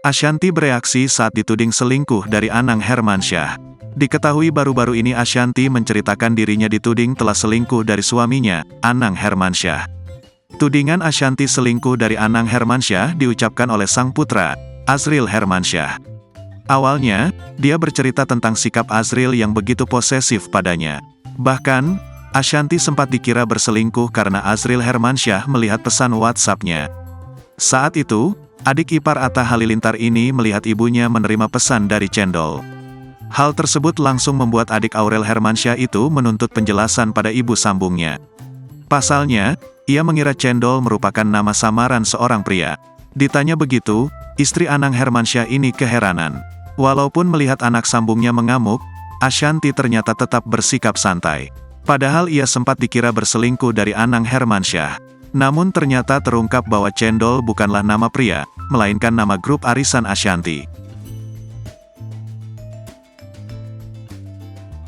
Ashanti bereaksi saat dituding selingkuh dari Anang Hermansyah. Diketahui baru-baru ini Ashanti menceritakan dirinya dituding telah selingkuh dari suaminya, Anang Hermansyah. Tudingan Ashanti selingkuh dari Anang Hermansyah diucapkan oleh sang putra, Azril Hermansyah. Awalnya, dia bercerita tentang sikap Azril yang begitu posesif padanya. Bahkan, Ashanti sempat dikira berselingkuh karena Azril Hermansyah melihat pesan WhatsApp-nya. Saat itu, adik ipar Atta Halilintar ini melihat ibunya menerima pesan dari Cendol. Hal tersebut langsung membuat adik Aurel Hermansyah itu menuntut penjelasan pada ibu sambungnya. Pasalnya, ia mengira Cendol merupakan nama samaran seorang pria. Ditanya begitu, istri Anang Hermansyah ini keheranan. Walaupun melihat anak sambungnya mengamuk, Ashanti ternyata tetap bersikap santai. Padahal ia sempat dikira berselingkuh dari Anang Hermansyah. Namun ternyata terungkap bahwa Cendol bukanlah nama pria, melainkan nama grup arisan Ashanti.